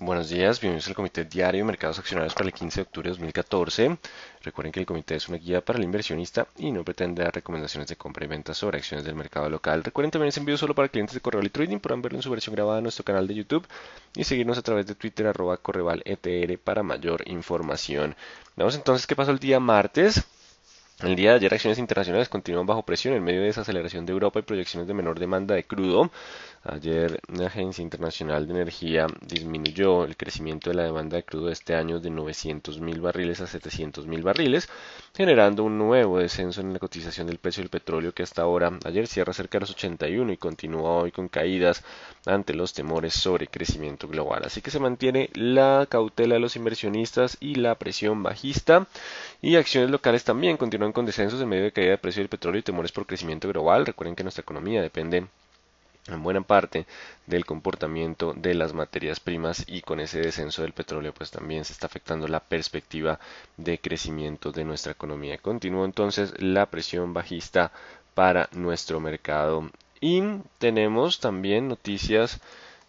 Buenos días, bienvenidos al Comité Diario de Mercados Accionarios para el 15 de octubre de 2014. Recuerden que el comité es una guía para el inversionista y no pretende dar recomendaciones de compra y venta sobre acciones del mercado local. Recuerden también es envío solo para clientes de Correval y Trading. Podrán verlo en su versión grabada en nuestro canal de YouTube y seguirnos a través de Twitter @CorrevalETR para mayor información. Veamos entonces qué pasó el día martes. El día de ayer acciones internacionales continúan bajo presión en medio de desaceleración de Europa y proyecciones de menor demanda de crudo. Ayer la Agencia Internacional de Energía disminuyó el crecimiento de la demanda de crudo este año de 900.000 barriles a 700.000 barriles, generando un nuevo descenso en la cotización del precio del petróleo que hasta ahora ayer cierra cerca de los 81 y continúa hoy con caídas ante los temores sobre crecimiento global. Así que se mantiene la cautela de los inversionistas y la presión bajista. Y acciones locales también continúan con descensos en medio de caída de precio del petróleo y temores por crecimiento global. Recuerden que nuestra economía depende en buena parte del comportamiento de las materias primas y con ese descenso del petróleo pues también se está afectando la perspectiva de crecimiento de nuestra economía. Continúa entonces la presión bajista para nuestro mercado y tenemos también noticias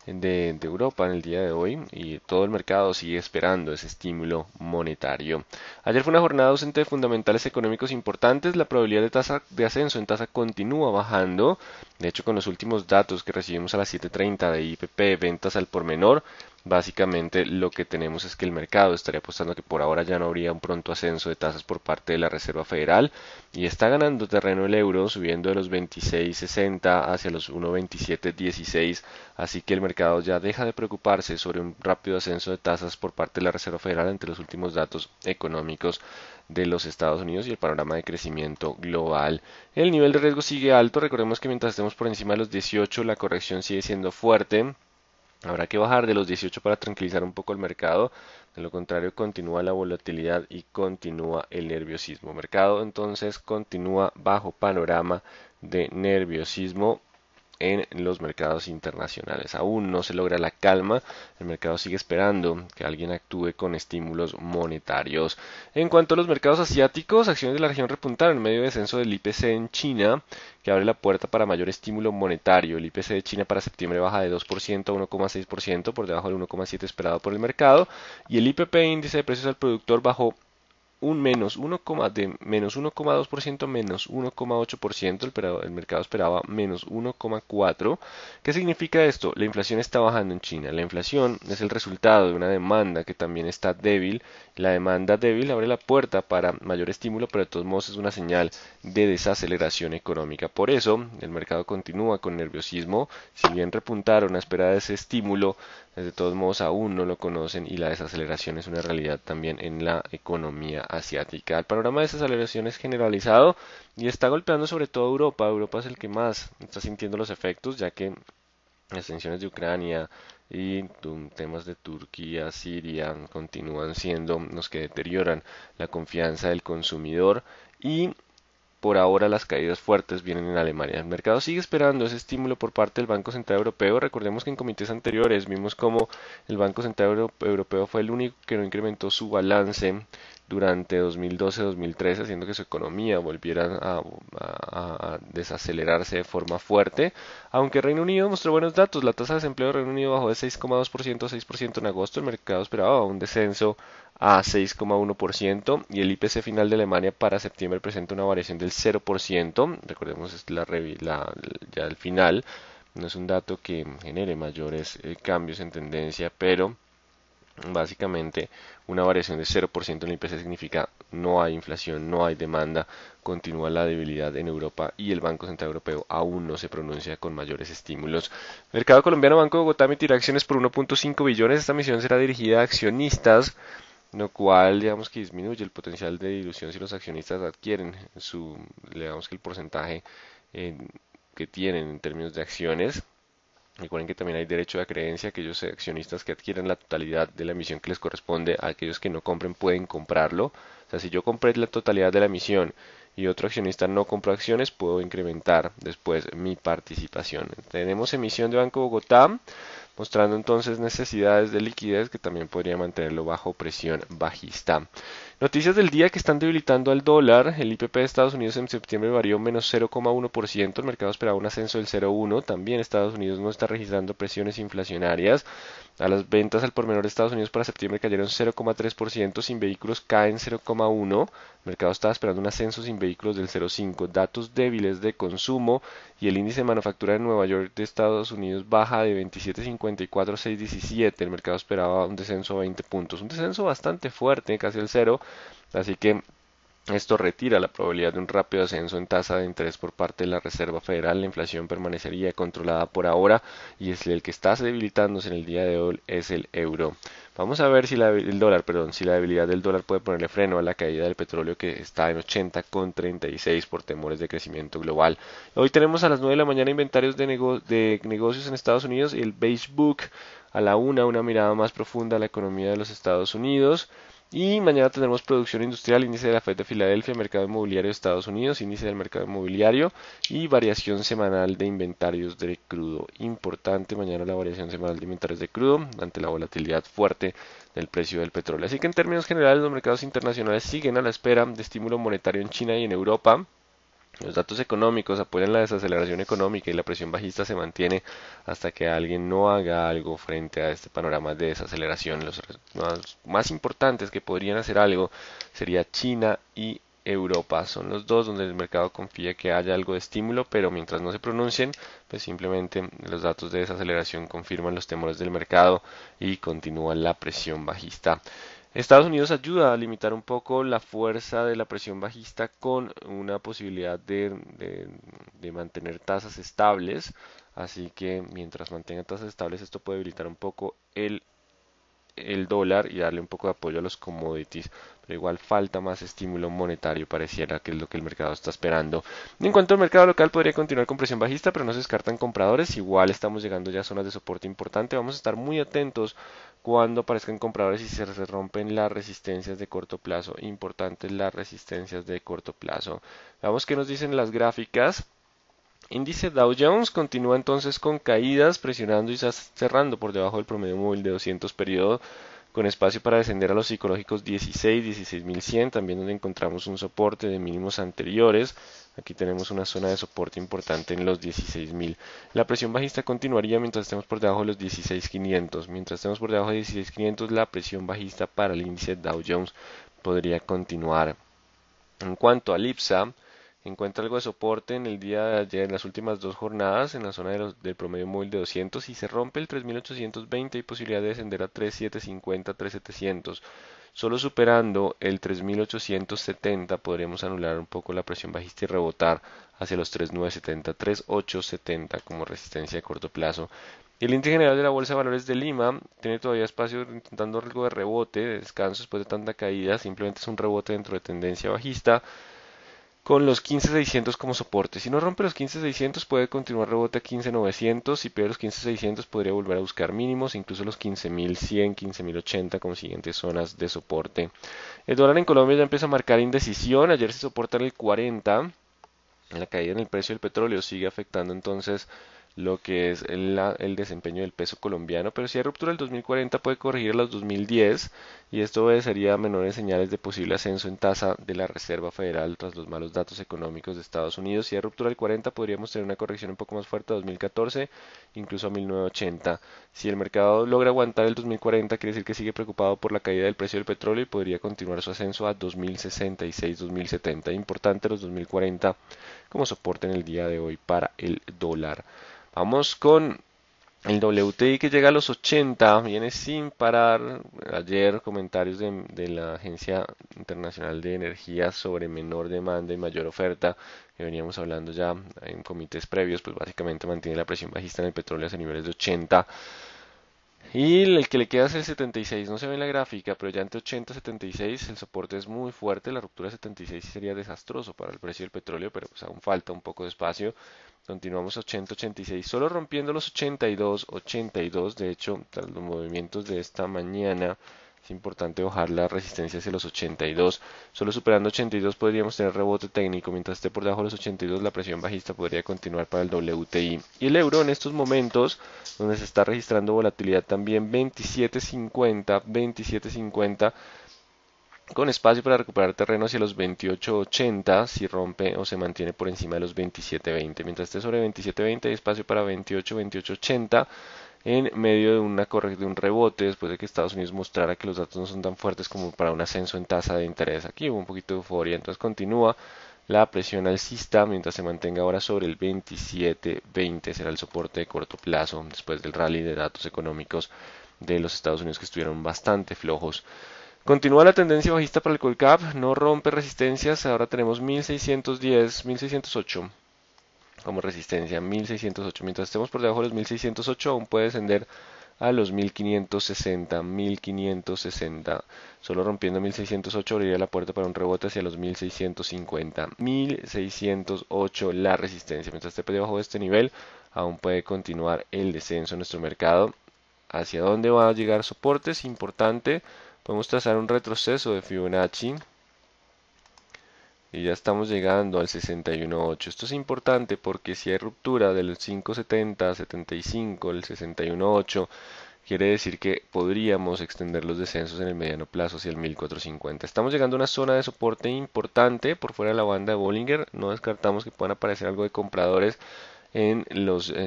de Europa en el día de hoy y todo el mercado sigue esperando ese estímulo monetario. Ayer fue una jornada docente de fundamentales económicos importantes, la probabilidad de tasa de ascenso en tasa continúa bajando, de hecho con los últimos datos que recibimos a las 7:30 de IPP, ventas al por menor, básicamente lo que tenemos es que el mercado estaría apostando que por ahora ya no habría un pronto ascenso de tasas por parte de la Reserva Federal y está ganando terreno el euro subiendo de los 26.60 hacia los 1.2716, así que el mercado ya deja de preocuparse sobre un rápido ascenso de tasas por parte de la Reserva Federal ante los últimos datos económicos de los Estados Unidos y el panorama de crecimiento global. El nivel de riesgo sigue alto, recordemos que mientras estemos por encima de los 18 la corrección sigue siendo fuerte. Habrá que bajar de los 18 para tranquilizar un poco el mercado, de lo contrario continúa la volatilidad y continúa el nerviosismo. Mercado entonces continúa bajo panorama de nerviosismo en los mercados internacionales. Aún no se logra la calma, el mercado sigue esperando que alguien actúe con estímulos monetarios. En cuanto a los mercados asiáticos, acciones de la región repuntaron en medio de descenso del IPC en China, que abre la puerta para mayor estímulo monetario. El IPC de China para septiembre baja de 2% a 1,6%, por debajo del 1,7% esperado por el mercado, y el IPP, índice de precios al productor, bajó un menos 1,2% menos 1,8%, el mercado esperaba menos 1,4%. ¿Qué significa esto? La inflación está bajando en China. La inflación es el resultado de una demanda que también está débil. La demanda débil abre la puerta para mayor estímulo, pero de todos modos es una señal de desaceleración económica. Por eso el mercado continúa con nerviosismo. Si bien repuntaron a espera de ese estímulo, de todos modos aún no lo conocen y la desaceleración es una realidad también en la economía asiática. El panorama de desaceleración es generalizado y está golpeando sobre todo a Europa. Europa es el que más está sintiendo los efectos, ya que las tensiones de Ucrania y temas de Turquía, Siria continúan siendo los que deterioran la confianza del consumidor y por ahora las caídas fuertes vienen en Alemania. El mercado sigue esperando ese estímulo por parte del Banco Central Europeo. Recordemos que en comités anteriores vimos como el Banco Central Europeo fue el único que no incrementó su balance durante 2012-2013, haciendo que su economía volviera a desacelerarse de forma fuerte. Aunque Reino Unido mostró buenos datos, la tasa de desempleo de Reino Unido bajó de 6,2% a 6% en agosto. El mercado esperaba un descenso a 6,1% y el IPC final de Alemania para septiembre presenta una variación del 0%. Recordemos es ya el final, no es un dato que genere mayores cambios en tendencia, pero básicamente una variación de 0% en el IPC significa no hay inflación, no hay demanda, continúa la debilidad en Europa y el Banco Central Europeo aún no se pronuncia con mayores estímulos. Mercado colombiano, Banco de Bogotá emitirá acciones por 1.5 billones. Esta emisión será dirigida a accionistas, lo cual digamos que disminuye el potencial de dilución si los accionistas adquieren digamos que el porcentaje eh, que tienen en términos de acciones. Recuerden que también hay derecho de acreencia, aquellos accionistas que adquieran la totalidad de la emisión que les corresponde, a aquellos que no compren pueden comprarlo. O sea, si yo compré la totalidad de la emisión y otro accionista no compró acciones, puedo incrementar después mi participación. Tenemos emisión de Banco Bogotá, mostrando entonces necesidades de liquidez que también podría mantenerlo bajo presión bajista. Noticias del día que están debilitando al dólar. El IPP de Estados Unidos en septiembre varió menos 0,1%. El mercado esperaba un ascenso del 0,1%. También Estados Unidos no está registrando presiones inflacionarias. A las ventas al por menor de Estados Unidos para septiembre cayeron 0,3%, sin vehículos caen 0,1%. El mercado estaba esperando un ascenso sin vehículos del 0,5%. Datos débiles de consumo y el índice de manufactura de Nueva York de Estados Unidos baja de 27,54 a 6,17. El mercado esperaba un descenso a 20 puntos. Un descenso bastante fuerte, casi el cero. Así que esto retira la probabilidad de un rápido ascenso en tasa de interés por parte de la Reserva Federal. La inflación permanecería controlada por ahora y es el que está debilitándose en el día de hoy es el euro. Vamos a ver si el dólar, perdón, si la debilidad del dólar puede ponerle freno a la caída del petróleo que está en 80,36 por temores de crecimiento global. Hoy tenemos a las 9 de la mañana inventarios de negocios en Estados Unidos y el Beige Book a la una mirada más profunda a la economía de los Estados Unidos. Y mañana tendremos producción industrial, índice de la Fed de Filadelfia, mercado inmobiliario de Estados Unidos, índice del mercado inmobiliario y variación semanal de inventarios de crudo. Importante mañana la variación semanal de inventarios de crudo ante la volatilidad fuerte del precio del petróleo. Así que en términos generales los mercados internacionales siguen a la espera de estímulo monetario en China y en Europa. Los datos económicos apoyan la desaceleración económica y la presión bajista se mantiene hasta que alguien no haga algo frente a este panorama de desaceleración. Los más importantes que podrían hacer algo sería China y Europa. Son los dos donde el mercado confía que haya algo de estímulo, pero mientras no se pronuncien, pues simplemente los datos de desaceleración confirman los temores del mercado y continúa la presión bajista. Estados Unidos ayuda a limitar un poco la fuerza de la presión bajista con una posibilidad de mantener tasas estables, así que mientras mantenga tasas estables esto puede debilitar un poco el dólar y darle un poco de apoyo a los commodities, pero igual falta más estímulo monetario, pareciera que es lo que el mercado está esperando. En cuanto al mercado local, podría continuar con presión bajista, pero no se descartan compradores, igual estamos llegando ya a zonas de soporte importante, vamos a estar muy atentos cuando aparezcan compradores y se rompen las resistencias de corto plazo, importantes las resistencias de corto plazo. Veamos qué nos dicen las gráficas. Índice Dow Jones continúa entonces con caídas, presionando y cerrando por debajo del promedio móvil de 200 periodo, con espacio para descender a los psicológicos 16.100, también donde encontramos un soporte de mínimos anteriores. Aquí tenemos una zona de soporte importante en los 16.000. La presión bajista continuaría mientras estemos por debajo de los 16.500. Mientras estemos por debajo de 16.500, la presión bajista para el índice Dow Jones podría continuar. En cuanto al IPSA, encuentra algo de soporte en el día de ayer, en las últimas dos jornadas, en la zona del promedio móvil de 200 y se rompe el 3.820 y posibilidad de descender a 3.750, 3.700. Solo superando el 3.870 podremos anular un poco la presión bajista y rebotar hacia los 3.970, 3.870 como resistencia de corto plazo. Y el índice general de la Bolsa de Valores de Lima tiene todavía espacio intentando algo de rebote, de descanso después de tanta caída, simplemente es un rebote dentro de tendencia bajista con los 15.600 como soporte. Si no rompe los 15.600 puede continuar rebote a 15.900, si pierde los 15.600 podría volver a buscar mínimos, incluso los 15.100, 15.080 como siguientes zonas de soporte. El dólar en Colombia ya empieza a marcar indecisión, ayer se soporta en el 40, la caída en el precio del petróleo sigue afectando entonces lo que es el desempeño del peso colombiano, pero si hay ruptura del 2040 puede corregir a los 2010 y esto obedecería a menores señales de posible ascenso en tasa de la Reserva Federal tras los malos datos económicos de Estados Unidos. Si hay ruptura del 40 podríamos tener una corrección un poco más fuerte a 2014, incluso a 1980. Si el mercado logra aguantar el 2040 quiere decir que sigue preocupado por la caída del precio del petróleo y podría continuar su ascenso a 2066, 2070. Importante los 2040 como soporte en el día de hoy para el dólar. Vamos con el WTI que llega a los 80, viene sin parar. Ayer comentarios de la Agencia Internacional de Energía sobre menor demanda y mayor oferta, que veníamos hablando ya en comités previos, pues básicamente mantiene la presión bajista en el petróleo a niveles de 80. Y el que le queda es el 76, no se ve en la gráfica, pero ya entre 80 y 76 el soporte es muy fuerte, la ruptura de 76 sería desastroso para el precio del petróleo, pero pues aún falta un poco de espacio. Continuamos 80-86, solo rompiendo los 82, de hecho, tras los movimientos de esta mañana, es importante bajar la resistencia hacia los 82, solo superando 82 podríamos tener rebote técnico, mientras esté por debajo de los 82 la presión bajista podría continuar para el WTI. Y el euro en estos momentos, donde se está registrando volatilidad también 27.50, con espacio para recuperar terreno hacia los 28.80 si rompe o se mantiene por encima de los 27.20. Mientras esté sobre 27.20 hay espacio para 28.80. en medio de de un rebote después de que Estados Unidos mostrara que los datos no son tan fuertes como para un ascenso en tasa de interés. Aquí hubo un poquito de euforia, entonces continúa la presión alcista mientras se mantenga ahora sobre el 27.20, será el soporte de corto plazo después del rally de datos económicos de los Estados Unidos que estuvieron bastante flojos. Continúa la tendencia bajista para el Colcap, no rompe resistencias, ahora tenemos 1610, 1608 como resistencia, 1608. Mientras estemos por debajo de los 1608 aún puede descender a los 1560, 1560. Solo rompiendo 1608 abriría la puerta para un rebote hacia los 1650, 1608 la resistencia. Mientras esté por debajo de este nivel, aún puede continuar el descenso en nuestro mercado. ¿Hacia dónde va a llegar soportes? Importante. Podemos trazar un retroceso de Fibonacci. Y ya estamos llegando al 61.8. Esto es importante porque si hay ruptura del 5.70, 75, el 61.8, quiere decir que podríamos extender los descensos en el mediano plazo hacia el 1450. Estamos llegando a una zona de soporte importante por fuera de la banda de Bollinger. No descartamos que puedan aparecer algo de compradores en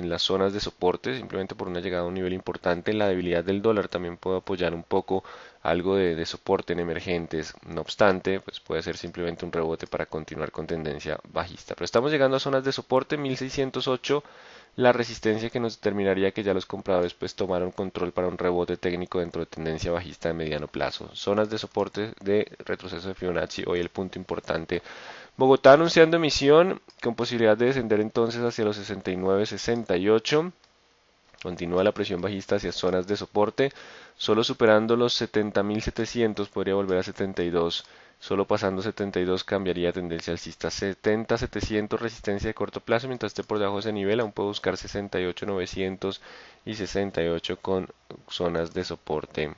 las zonas de soporte, simplemente por una llegada a un nivel importante. La debilidad del dólar también puede apoyar un poco algo de soporte en emergentes. No obstante, pues puede ser simplemente un rebote para continuar con tendencia bajista. Pero estamos llegando a zonas de soporte, 1608, la resistencia que nos determinaría que ya los compradores pues tomaron control para un rebote técnico dentro de tendencia bajista de mediano plazo. Zonas de soporte de retroceso de Fibonacci, hoy el punto importante. Bogotá anunciando emisión con posibilidad de descender entonces hacia los 69.68. Continúa la presión bajista hacia zonas de soporte. Solo superando los 70.700 podría volver a 72. Solo pasando 72 cambiaría tendencia alcista. 70.700 resistencia de corto plazo. Mientras esté por debajo de ese nivel aún puede buscar 68.900 y 68 con zonas de soporte.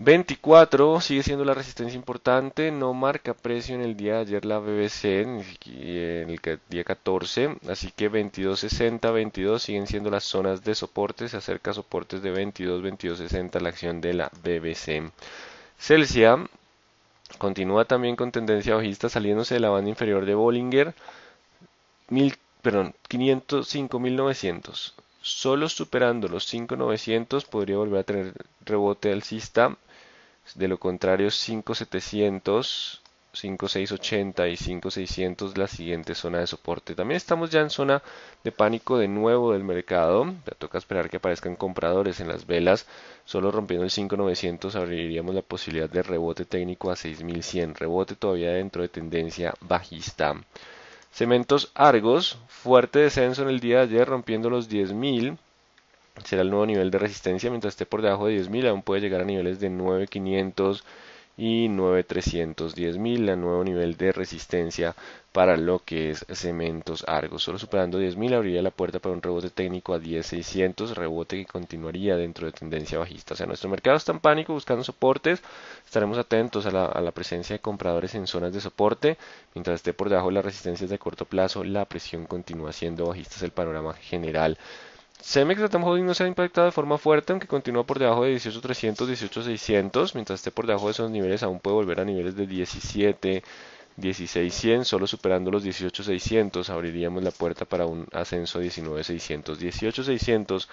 24 sigue siendo la resistencia importante, no marca precio en el día de ayer la BBC, ni siquiera en el día 14, así que 22.60, 22 siguen siendo las zonas de soporte, se acerca a soportes de 22, 22.60 la acción de la BBC. Celsia continúa también con tendencia bajista saliéndose de la banda inferior de Bollinger, 505.900. Solo superando los 5.900 podría volver a tener rebote alcista. De lo contrario, 5.700, 5.680 y 5.600 la siguiente zona de soporte. También estamos ya en zona de pánico de nuevo del mercado. Ya toca esperar que aparezcan compradores en las velas. Solo rompiendo el 5.900 abriríamos la posibilidad de rebote técnico a 6.100. Rebote todavía dentro de tendencia bajista. Cementos Argos, fuerte descenso en el día de ayer rompiendo los 10.000. Será el nuevo nivel de resistencia, mientras esté por debajo de 10.000 aún puede llegar a niveles de 9.500 y 9.300. 10.000 el nuevo nivel de resistencia para lo que es Cementos Argos. Solo superando 10.000 abriría la puerta para un rebote técnico a 10.600, rebote que continuaría dentro de tendencia bajista. O sea, nuestro mercado está en pánico buscando soportes. Estaremos atentos a la presencia de compradores en zonas de soporte. Mientras esté por debajo de las resistencias de corto plazo, la presión continúa siendo bajista. Es el panorama general. Cemex Latam Holding no se ha impactado de forma fuerte, aunque continúa por debajo de 18.300, 18.600. Mientras esté por debajo de esos niveles, aún puede volver a niveles de 17, 16.100. Solo superando los 18.600, abriríamos la puerta para un ascenso a 19.600. 18.600,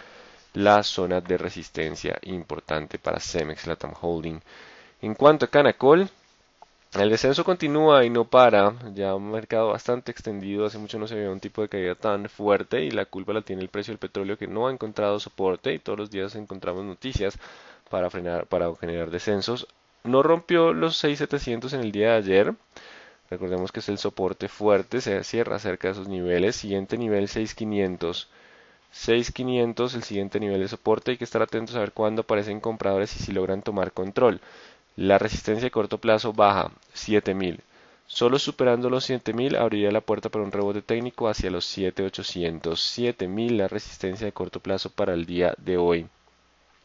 la zona de resistencia importante para Cemex Latam Holding. En cuanto a Canacol, el descenso continúa y no para, ya un mercado bastante extendido, hace mucho no se veía un tipo de caída tan fuerte y la culpa la tiene el precio del petróleo que no ha encontrado soporte y todos los días encontramos noticias para generar descensos. No rompió los 6.700 en el día de ayer, recordemos que es el soporte fuerte, se cierra cerca de esos niveles, siguiente nivel 6.500. 6.500 el siguiente nivel de soporte, hay que estar atentos a ver cuándo aparecen compradores y si logran tomar control. La resistencia de corto plazo baja 7.000. Solo superando los 7.000 abriría la puerta para un rebote técnico hacia los 7.800. 7.000 la resistencia de corto plazo para el día de hoy.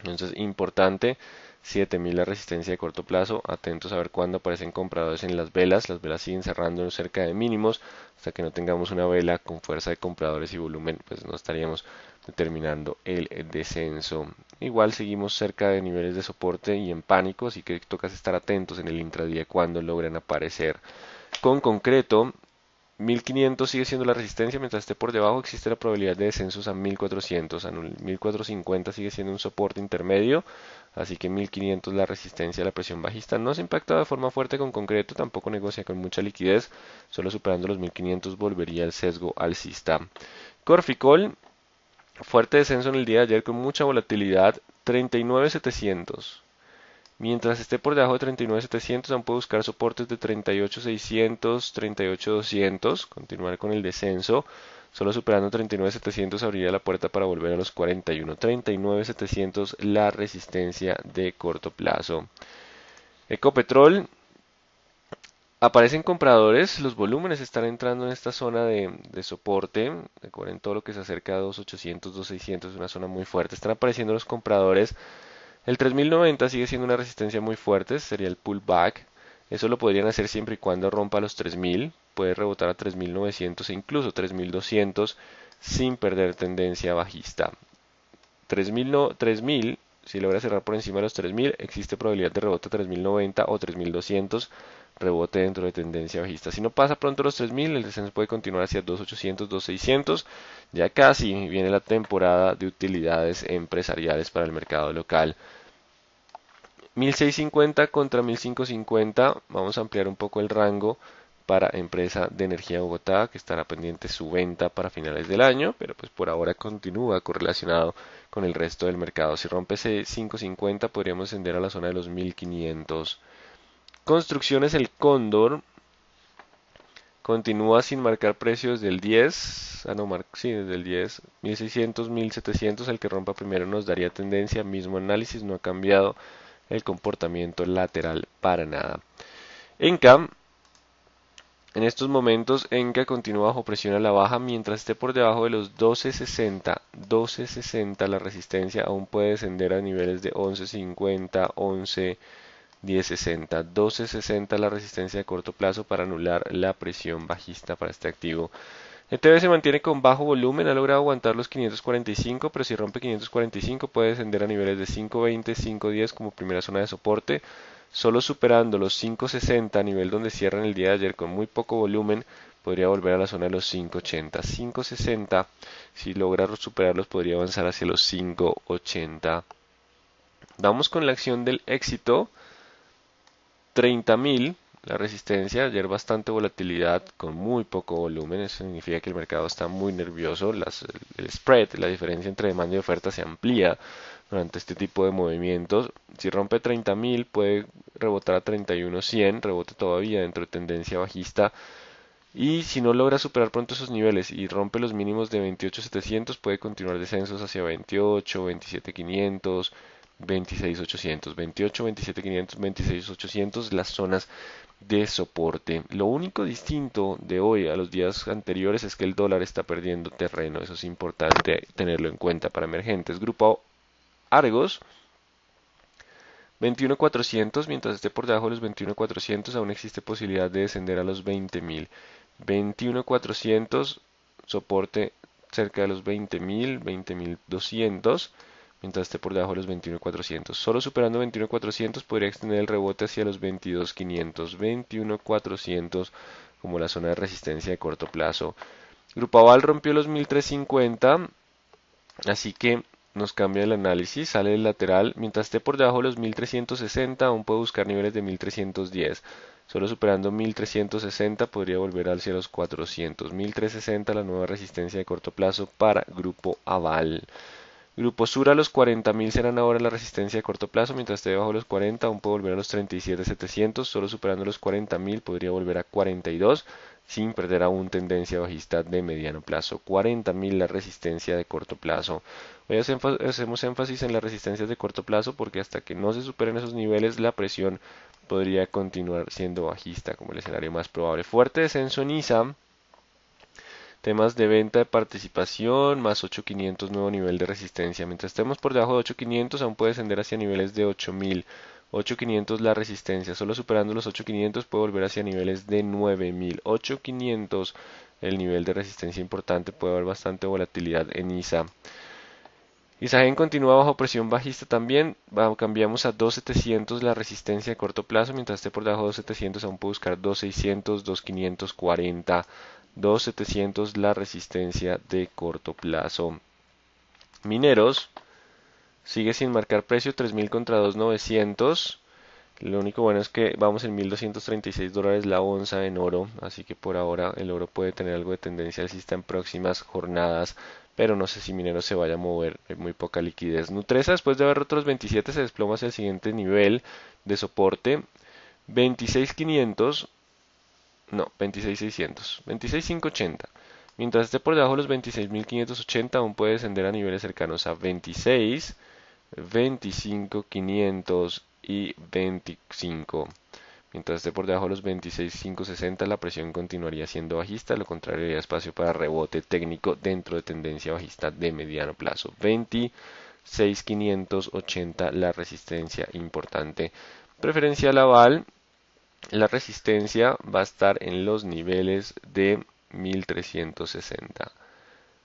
Entonces, importante, 7.000 la resistencia de corto plazo. Atentos a ver cuándo aparecen compradores en las velas. Las velas siguen cerrando cerca de mínimos. Hasta que no tengamos una vela con fuerza de compradores y volumen, pues no estaríamos determinando el descenso. Igual seguimos cerca de niveles de soporte y en pánico, así que toca estar atentos en el intradía cuando logren aparecer. Con concreto, 1500 sigue siendo la resistencia, mientras esté por debajo existe la probabilidad de descensos a 1400. A 1450 sigue siendo un soporte intermedio, así que 1500 la resistencia a la presión bajista. No se impacta de forma fuerte con concreto, tampoco negocia con mucha liquidez, solo superando los 1500 volvería el sesgo alcista. Corficol, fuerte descenso en el día de ayer con mucha volatilidad, 39.700. Mientras esté por debajo de 39.700, aún puede buscar soportes de 38.600, 38.200, continuar con el descenso. Solo superando 39.700 abriría la puerta para volver a los 41. 39.700 la resistencia de corto plazo. Ecopetrol, aparecen compradores, los volúmenes están entrando en esta zona de soporte. Recuerden, todo lo que se acerca a 2.800, 2.600 es una zona muy fuerte. Están apareciendo los compradores. El 3090 sigue siendo una resistencia muy fuerte, sería el pullback. Eso lo podrían hacer siempre y cuando rompa los 3000. Puede rebotar a 3900 e incluso 3200 sin perder tendencia bajista. 3000, si logra cerrar por encima de los 3000, existe probabilidad de rebote a 3090 o 3200, rebote dentro de tendencia bajista. Si no pasa pronto los 3000, el descenso puede continuar hacia 2800, 2600. Ya casi viene la temporada de utilidades empresariales para el mercado local. 1650 contra 1550, vamos a ampliar un poco el rango para Empresa de Energía de Bogotá, que estará pendiente su venta para finales del año, pero pues por ahora continúa correlacionado con el resto del mercado. Si rompe ese 550 podríamos ascender a la zona de los 1500. Construcciones El Cóndor continúa sin marcar precios del 10, sí, desde el 10, 1600, 1700, el que rompa primero nos daría tendencia, mismo análisis, no ha cambiado el comportamiento lateral para nada. Enca, en estos momentos Enca continúa bajo presión a la baja mientras esté por debajo de los 12.60, 12.60 la resistencia aún puede descender a niveles de 11.50, 11, 10.60, 12.60 la resistencia de corto plazo para anular la presión bajista para este activo. El TV se mantiene con bajo volumen, ha logrado aguantar los 545, pero si rompe 545 puede descender a niveles de 520, 510 como primera zona de soporte. Solo superando los 560 a nivel donde cierran el día de ayer con muy poco volumen, podría volver a la zona de los 580. 560, si logra superarlos, podría avanzar hacia los 580. Vamos con la acción del éxito. 30.000, la resistencia, ayer bastante volatilidad con muy poco volumen, eso significa que el mercado está muy nervioso, el spread, la diferencia entre demanda y oferta se amplía durante este tipo de movimientos. Si rompe 30.000 puede rebotar a 31.100, rebote todavía dentro de tendencia bajista. Y si no logra superar pronto esos niveles y rompe los mínimos de 28.700, puede continuar descensos hacia 28, 27.500, 26.800, 28, 27.500, 26.800, las zonas de soporte. Lo único distinto de hoy a los días anteriores es que el dólar está perdiendo terreno. Eso es importante tenerlo en cuenta para emergentes. Grupo Argos, 21.400, mientras esté por debajo de los 21.400 aún existe posibilidad de descender a los 20.000. 21.400, soporte cerca de los 20.000, 20.200, mientras esté por debajo de los 21.400. Solo superando 21.400 podría extender el rebote hacia los 22.500, 21.400 como la zona de resistencia de corto plazo. Grupo Aval rompió los 1.350, así que nos cambia el análisis, sale del lateral, mientras esté por debajo de los 1.360 aún puede buscar niveles de 1.310. Solo superando 1360 podría volver hacia los 400. 1360 la nueva resistencia de corto plazo para Grupo Aval. Grupo Sur a los 40.000 serán ahora la resistencia de corto plazo, mientras esté debajo de los 40 aún puede volver a los 37.700. Solo superando los 40.000 podría volver a 42 sin perder aún tendencia bajista de mediano plazo. 40.000 la resistencia de corto plazo. Hoy hacemos énfasis en las resistencias de corto plazo porque hasta que no se superen esos niveles la presión podría continuar siendo bajista como el escenario más probable. Fuerte descenso en ISA. Temas de venta de participación, más 8.500 nuevo nivel de resistencia. Mientras estemos por debajo de 8.500 aún puede descender hacia niveles de 8.000. 8.500 la resistencia. Solo superando los 8.500 puede volver hacia niveles de 9.000. 8.500 el nivel de resistencia importante. Puede haber bastante volatilidad en ISA. Isagen continúa bajo presión bajista también. Cambiamos a 2.700 la resistencia de corto plazo. Mientras esté por debajo de 2.700 aún puede buscar 2.600, 2.540 2.700 la resistencia de corto plazo. Mineros sigue sin marcar precio, 3.000 contra 2.900. Lo único bueno es que vamos en $1.236 la onza en oro, así que por ahora el oro puede tener algo de tendencia alcista en próximas jornadas, pero no sé si Minero se vaya a mover, hay muy poca liquidez. Nutresa, después de haber roto los 27, se desploma hacia el siguiente nivel de soporte, 26.500, no, 26.600, 26.580. Mientras esté por debajo de los 26.580, aún puede descender a niveles cercanos a 26, 25.500 y 25. Mientras esté por debajo de los 26.560, la presión continuaría siendo bajista, lo contrario habría espacio para rebote técnico dentro de tendencia bajista de mediano plazo. 26.580 la resistencia importante. Preferencial aval, la resistencia va a estar en los niveles de 1360.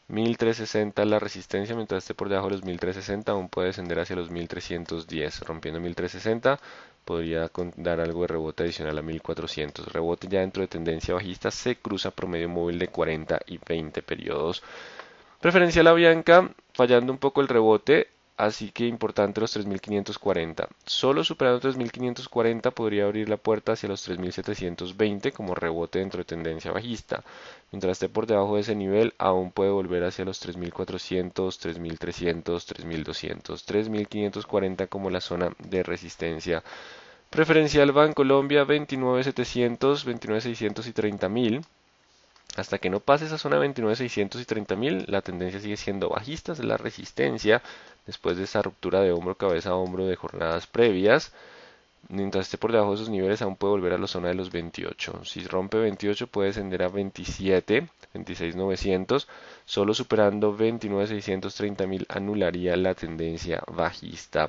1360 la resistencia, mientras esté por debajo de los 1360 aún puede descender hacia los 1310, rompiendo 1360 podría dar algo de rebote adicional a 1400. Rebote ya dentro de tendencia bajista, se cruza promedio móvil de 40 y 20 periodos. Preferencial a Bianca, fallando un poco el rebote, así que importante los 3540. Solo superando 3540 podría abrir la puerta hacia los 3720 como rebote dentro de tendencia bajista. Mientras esté por debajo de ese nivel, aún puede volver hacia los 3400, 3300, 3200, 3540 como la zona de resistencia. Preferencial Bancolombia 29700, 29600 y 30000. Hasta que no pase esa zona de 29.600 y 30.000, la tendencia sigue siendo bajista, es la resistencia después de esa ruptura de hombro, cabeza a hombro de jornadas previas. Mientras esté por debajo de esos niveles, aún puede volver a la zona de los 28. Si rompe 28, puede descender a 27, 26.900. Solo superando 29.600, 30.000 anularía la tendencia bajista.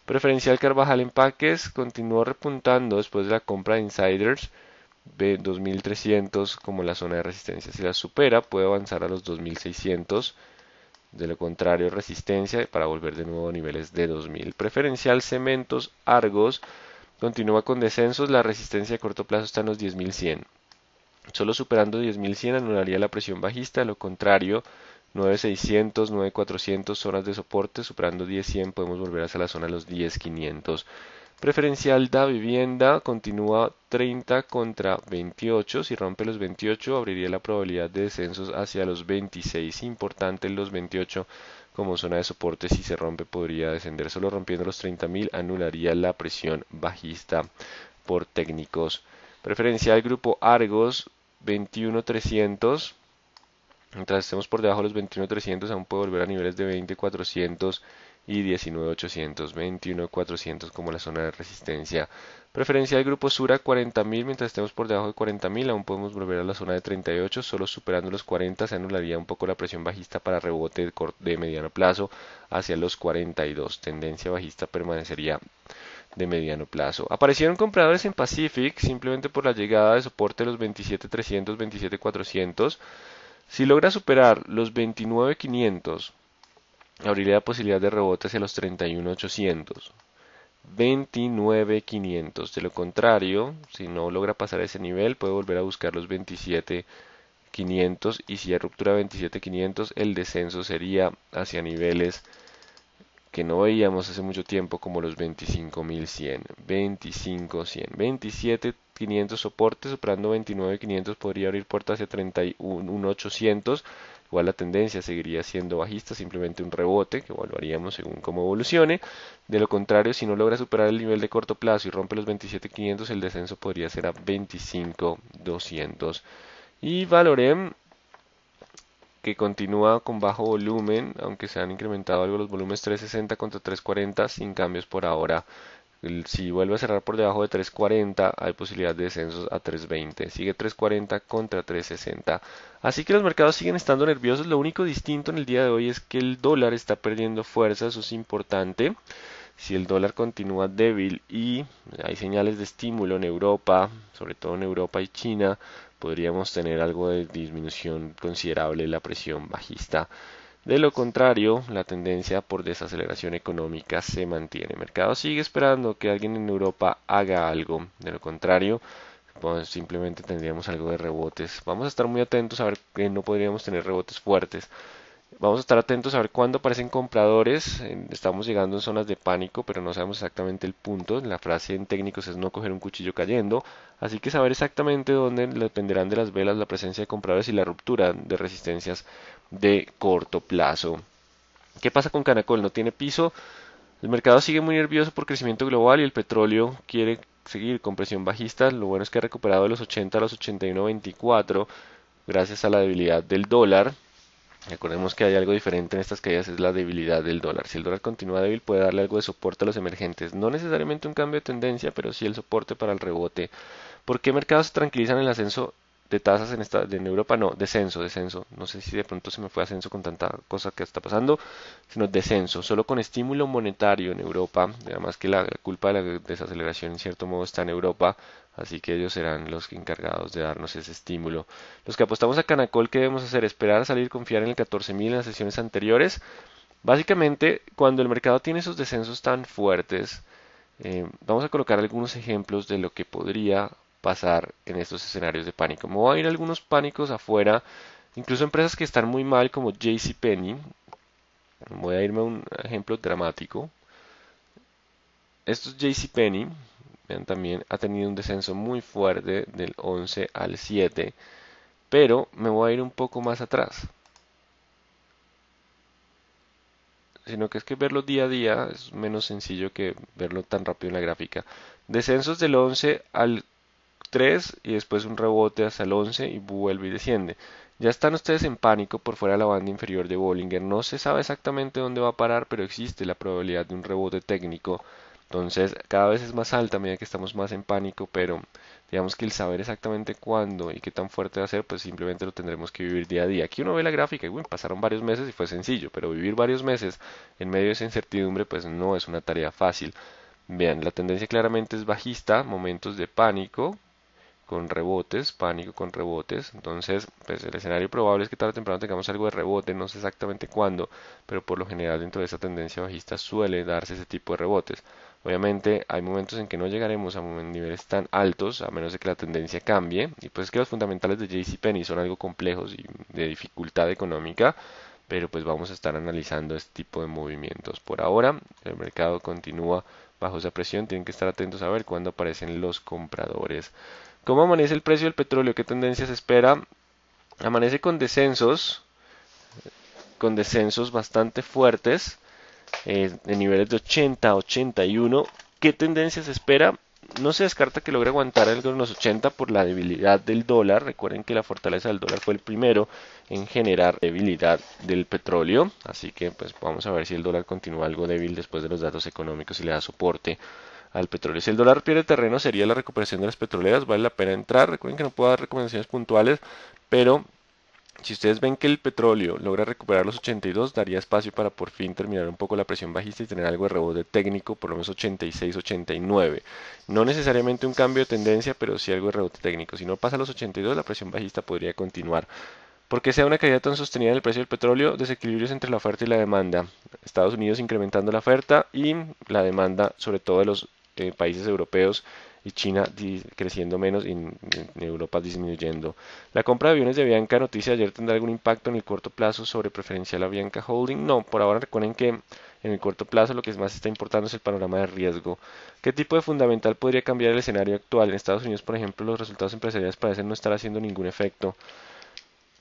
Preferencial Carvajal Empaques continuó repuntando después de la compra de insiders. Ve 2300 como la zona de resistencia. Si la supera, puede avanzar a los 2600. De lo contrario, resistencia para volver de nuevo a niveles de 2000. Preferencial Cementos Argos continúa con descensos. La resistencia a corto plazo está en los 10.100. Solo superando 10.100 anularía la presión bajista. De lo contrario, 9600, 9400 zonas de soporte. Superando 10.100 podemos volver hacia la zona de los 10.500. Preferencial da vivienda continúa 30 contra 28. Si rompe los 28, abriría la probabilidad de descensos hacia los 26. Importante los 28 como zona de soporte. Si se rompe, podría descender. Solo rompiendo los 30.000 anularía la presión bajista por técnicos. Preferencial Grupo Argos 21.300. Mientras estemos por debajo de los 21.300, aún puede volver a niveles de 20.400 y 19.800, 21.400 como la zona de resistencia. Preferencia del grupo Sura 40.000, mientras estemos por debajo de 40.000, aún podemos volver a la zona de 38, solo superando los 40 se anularía un poco la presión bajista para rebote de mediano plazo hacia los 42. Tendencia bajista permanecería de mediano plazo. Aparecieron compradores en Pacific simplemente por la llegada de soporte de los 27.300, 27.400. Si logra superar los 29.500, abriría la posibilidad de rebote hacia los 31.800. 29.500. De lo contrario, si no logra pasar ese nivel, puede volver a buscar los 27.500 y si hay ruptura de 27.500, el descenso sería hacia niveles que no veíamos hace mucho tiempo como los 25.100, 25.100, 27.500 soporte, superando 29.500 podría abrir puerta hacia 31.800. Igual la tendencia seguiría siendo bajista, simplemente un rebote que evaluaríamos según cómo evolucione. De lo contrario, si no logra superar el nivel de corto plazo y rompe los 27.500, el descenso podría ser a 25.200. Y Valorem, que continúa con bajo volumen, aunque se han incrementado algo los volúmenes 360 contra 340 sin cambios por ahora. Si vuelve a cerrar por debajo de 340, hay posibilidad de descensos a 320. Sigue 340 contra 360. Así que los mercados siguen estando nerviosos. Lo único distinto en el día de hoy es que el dólar está perdiendo fuerza. Eso es importante. Si el dólar continúa débil y hay señales de estímulo en Europa, sobre todo en Europa y China, podríamos tener algo de disminución considerable de la presión bajista. De lo contrario, la tendencia por desaceleración económica se mantiene. El mercado sigue esperando que alguien en Europa haga algo. De lo contrario, pues simplemente tendríamos algo de rebotes. Vamos a estar muy atentos a ver que no podríamos tener rebotes fuertes. Vamos a estar atentos a ver cuándo aparecen compradores. Estamos llegando en zonas de pánico, pero no sabemos exactamente el punto. La frase en técnicos es no coger un cuchillo cayendo. Así que saber exactamente dónde dependerán de las velas la presencia de compradores y la ruptura de resistencias de corto plazo. ¿Qué pasa con Canacol? No tiene piso. El mercado sigue muy nervioso por crecimiento global y el petróleo quiere seguir con presión bajista. Lo bueno es que ha recuperado de los 80 a los 81.24 gracias a la debilidad del dólar. Recordemos que hay algo diferente en estas caídas, es la debilidad del dólar. Si el dólar continúa débil, puede darle algo de soporte a los emergentes. No necesariamente un cambio de tendencia, pero sí el soporte para el rebote. ¿Por qué mercados se tranquilizan en el ascenso de tasas en Europa? No, descenso. No sé si de pronto se me fue ascenso con tanta cosa que está pasando, sino descenso. Solo con estímulo monetario en Europa. Además que la culpa de la desaceleración en cierto modo está en Europa. Así que ellos serán los encargados de darnos ese estímulo. Los que apostamos a Canacol, ¿qué debemos hacer? Esperar a salir, confiar en el 14.000 en las sesiones anteriores. Básicamente, cuando el mercado tiene esos descensos tan fuertes, vamos a colocar algunos ejemplos de lo que podría pasar en estos escenarios de pánico. Me voy a ir a algunos pánicos afuera, incluso empresas que están muy mal como JCPenney. Voy a irme a un ejemplo dramático. Esto es JCPenney. Vean, también ha tenido un descenso muy fuerte del 11 al 7, pero me voy a ir un poco más atrás. Sino que es que verlo día a día es menos sencillo que verlo tan rápido en la gráfica. Descensos del 11 al 3 y después un rebote hasta el 11 y vuelve y desciende. Ya están ustedes en pánico por fuera de la banda inferior de Bollinger. No se sabe exactamente dónde va a parar, pero existe la probabilidad de un rebote técnico. Entonces, cada vez es más alta a medida que estamos más en pánico, pero digamos que el saber exactamente cuándo y qué tan fuerte va a ser, pues simplemente lo tendremos que vivir día a día. Aquí uno ve la gráfica y bueno, pasaron varios meses y fue sencillo, pero vivir varios meses en medio de esa incertidumbre, pues no es una tarea fácil. Vean, la tendencia claramente es bajista, momentos de pánico, con rebotes, pánico con rebotes. Entonces, pues el escenario probable es que tarde o temprano tengamos algo de rebote, no sé exactamente cuándo, pero por lo general dentro de esa tendencia bajista suele darse ese tipo de rebotes. Obviamente hay momentos en que no llegaremos a niveles tan altos a menos de que la tendencia cambie y pues es que los fundamentales de JCPenney son algo complejos y de dificultad económica, pero pues vamos a estar analizando este tipo de movimientos. Por ahora el mercado continúa bajo esa presión, tienen que estar atentos a ver cuándo aparecen los compradores. ¿Cómo amanece el precio del petróleo? ¿Qué tendencia se espera? Amanece con descensos bastante fuertes, de niveles de 80 a 81. ¿Qué tendencia se espera? No se descarta que logre aguantar algo en los 80 por la debilidad del dólar. Recuerden que la fortaleza del dólar fue el primero en generar debilidad del petróleo. Así que pues vamos a ver si el dólar continúa algo débil después de los datos económicos y le da soporte al petróleo. Si el dólar pierde terreno sería la recuperación de las petroleras, vale la pena entrar. Recuerden que no puedo dar recomendaciones puntuales, pero si ustedes ven que el petróleo logra recuperar los 82, daría espacio para por fin terminar un poco la presión bajista y tener algo de rebote técnico, por lo menos 86, 89. No necesariamente un cambio de tendencia, pero sí algo de rebote técnico. Si no pasa a los 82, la presión bajista podría continuar. ¿Por qué sea una caída tan sostenida en el precio del petróleo? Desequilibrios entre la oferta y la demanda. Estados Unidos incrementando la oferta y la demanda, sobre todo de los países europeos, y China creciendo menos y en Europa disminuyendo. La compra de aviones de Avianca noticia ayer tendrá algún impacto en el corto plazo sobre preferencial Avianca Holding. No, por ahora recuerden que en el corto plazo lo que más está importando es el panorama de riesgo. ¿Qué tipo de fundamental podría cambiar el escenario actual? En Estados Unidos, por ejemplo, los resultados empresariales parecen no estar haciendo ningún efecto.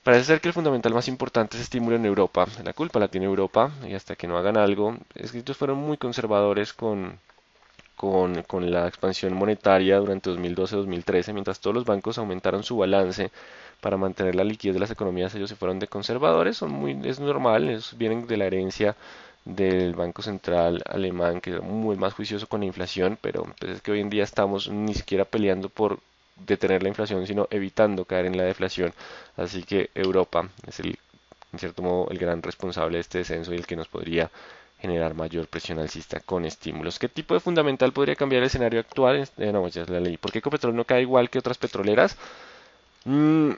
Parece ser que el fundamental más importante es estímulo en Europa. La culpa la tiene Europa y hasta que no hagan algo, es que ellos fueron muy conservadores con la expansión monetaria durante 2012-2013, mientras todos los bancos aumentaron su balance para mantener la liquidez de las economías, ellos se fueron de conservadores, es normal, vienen de la herencia del Banco Central alemán, que era muy más juicioso con la inflación, pero pues es que hoy en día estamos ni siquiera peleando por detener la inflación, sino evitando caer en la deflación. Así que Europa es en cierto modo el gran responsable de este descenso y el que nos podría generar mayor presión alcista con estímulos. ¿Qué tipo de fundamental podría cambiar el escenario actual? No, ya la leí. ¿Por qué Ecopetrol no cae igual que otras petroleras? Mm,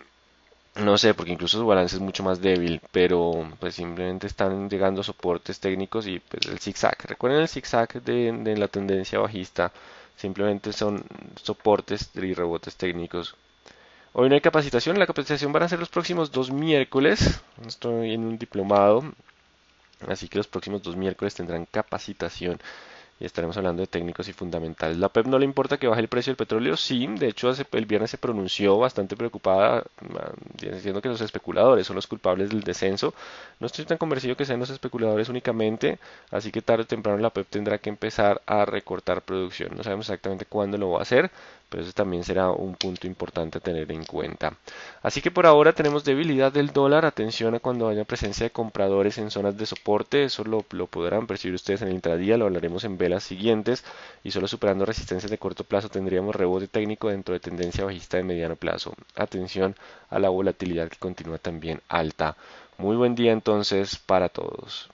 no sé, porque incluso su balance es mucho más débil, pero pues simplemente están llegando soportes técnicos y pues el zigzag. Recuerden el zigzag de la tendencia bajista. simplemente son soportes y rebotes técnicos. Hoy no hay capacitación, la capacitación van a ser los próximos 2 miércoles. Estoy en un diplomado, así que los próximos 2 miércoles tendrán capacitación y estaremos hablando de técnicos y fundamentales. La PEP no le importa que baje el precio del petróleo, sí, de hecho el viernes se pronunció bastante preocupada, diciendo que los especuladores son los culpables del descenso. No estoy tan convencido que sean los especuladores únicamente, así que tarde o temprano la PEP tendrá que empezar a recortar producción. No sabemos exactamente cuándo lo va a hacer, pero eso también será un punto importante a tener en cuenta. Así que por ahora tenemos debilidad del dólar, atención a cuando haya presencia de compradores en zonas de soporte, eso lo podrán percibir ustedes en el intradía, lo hablaremos en velas siguientes y solo superando resistencias de corto plazo tendríamos rebote técnico dentro de tendencia bajista de mediano plazo. Atención a la volatilidad que continúa también alta. Muy buen día entonces para todos.